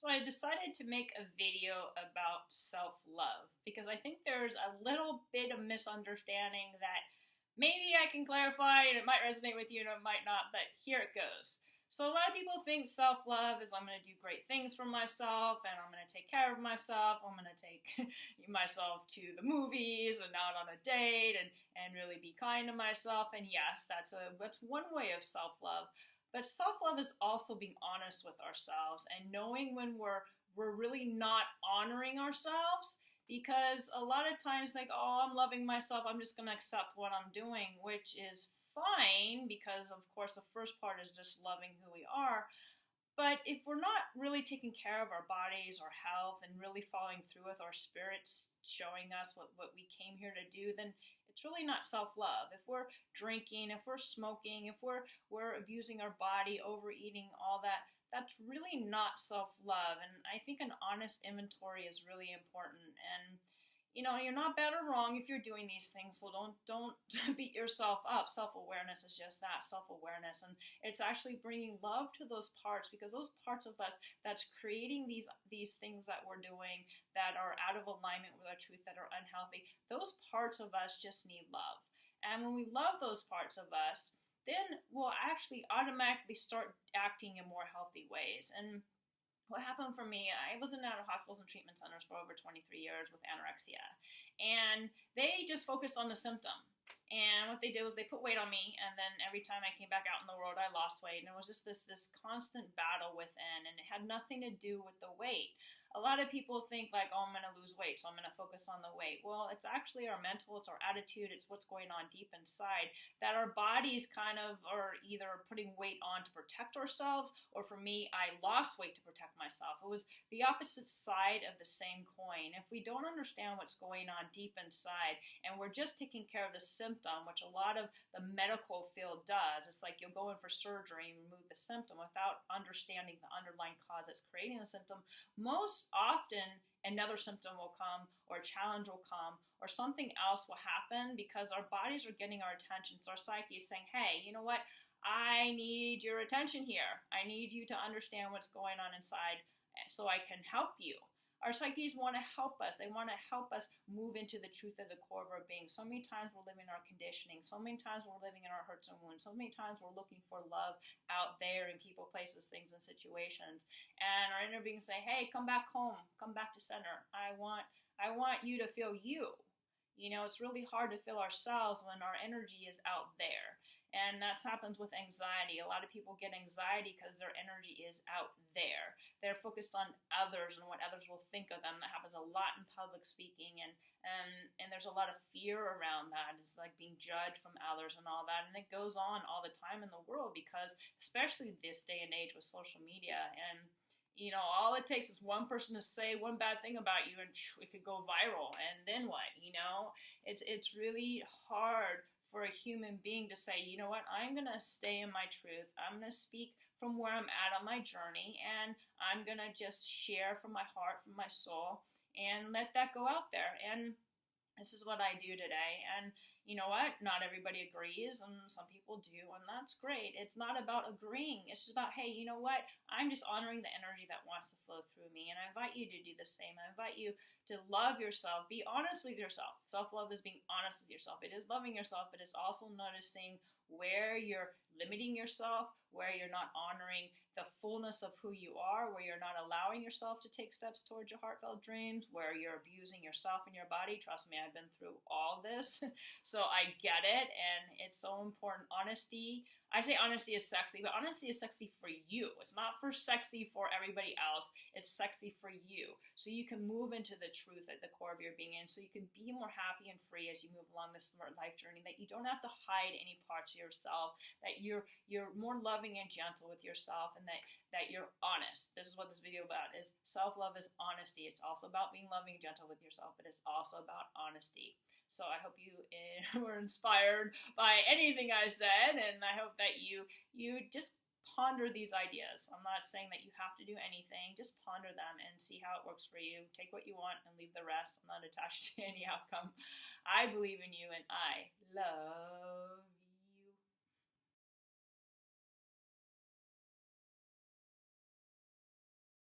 So I decided to make a video about self-love because I think there's a little bit of misunderstanding that maybe I can clarify and it might resonate with you and it might not, but here it goes. So a lot of people think self-love is I'm going to do great things for myself and I'm going to take care of myself. I'm going to take myself to the movies and out on a date and really be kind to myself. And yes, that's one way of self-love. But self-love is also being honest with ourselves and knowing when we're really not honoring ourselves, because a lot of times like, oh, I'm loving myself, I'm just going to accept what I'm doing, which is fine because of course the first part is just loving who we are. But if we're not really taking care of our bodies, our health, and really following through with our spirits showing us what we came here to do, then it's really not self-love. If we're drinking, if we're smoking, if we're abusing our body, overeating, all that, that's really not self-love. And I think an honest inventory is really important. And you're not bad or wrong if you're doing these things, so don't beat yourself up. Self-awareness is just that, self-awareness, and it's actually bringing love to those parts, because those parts of us that's creating these things that we're doing that are out of alignment with our truth, that are unhealthy, those parts of us just need love. And when we love those parts of us, then we'll actually automatically start acting in more healthy ways. And what happened for me, I was in and out of hospitals and treatment centers for over 23 years with anorexia. And they just focused on the symptom. And what they did was they put weight on me, and then every time I came back out in the world, I lost weight. And it was just this constant battle within, and it had nothing to do with the weight. A lot of people think like, oh, I'm going to lose weight, so I'm going to focus on the weight. Well, it's actually our mental, it's our attitude, it's what's going on deep inside, that our bodies kind of are either putting weight on to protect ourselves, or for me, I lost weight to protect myself. It was the opposite side of the same coin. If we don't understand what's going on deep inside, and we're just taking care of the symptom, which a lot of the medical field does, it's like you'll go in for surgery and remove the symptom without understanding the underlying cause that's creating the symptom. Most often another symptom will come, or a challenge will come, or something else will happen, because our bodies are getting our attention. So our psyche is saying, hey, you know what? I need your attention here. I need you to understand what's going on inside so I can help you. Our psyches want to help us. They want to help us move into the truth of the core of our being. So many times we're living in our conditioning. So many times we're living in our hurts and wounds. So many times we're looking for love out there in people, places, things, and situations. And our inner being say, hey, come back home. Come back to center. I want you to feel you. It's really hard to feel ourselves when our energy is out there. And that happens with anxiety. A lot of people get anxiety because their energy is out there. They're focused on others and what others will think of them. That happens a lot in public speaking, and there's a lot of fear around that. It's like being judged from others and all that. And it goes on all the time in the world, because especially this day and age with social media, and all it takes is one person to say one bad thing about you and it could go viral. And then what? It's really hard for a human being to say, you know what, I'm going to stay in my truth. I'm going to speak from where I'm at on my journey, and I'm going to just share from my heart, from my soul, and let that go out there. And this is what I do today. And you know what? Not everybody agrees, and some people do, and that's great. It's not about agreeing. It's just about, hey, you know what? I'm just honoring the energy that wants to flow through me, and I invite you to do the same. I invite you to love yourself. Be honest with yourself. Self-love is being honest with yourself. It is loving yourself, but it's also noticing where you're limiting yourself, where you're not honoring the fullness of who you are, where you're not allowing yourself to take steps towards your heartfelt dreams, where you're abusing yourself and your body. Trust me, I've been through all this, so I get it, and it's so important. Honesty, I say honesty is sexy, but honesty is sexy for you. It's not for sexy for everybody else. It's sexy for you, so you can move into the truth at the core of your being, and so you can be more happy and free as you move along this life journey, that you don't have to hide any parts of yourself, that you're more loving and gentle with yourself, and that you're honest. This is what this video about is. Self-love is honesty. It's also about being loving and gentle with yourself, but it's also about honesty. So I hope you were inspired by anything I said, and I hope that you just ponder these ideas. I'm not saying that you have to do anything. Just ponder them and see how it works for you. Take what you want and leave the rest. I'm not attached to any outcome. I believe in you, and I love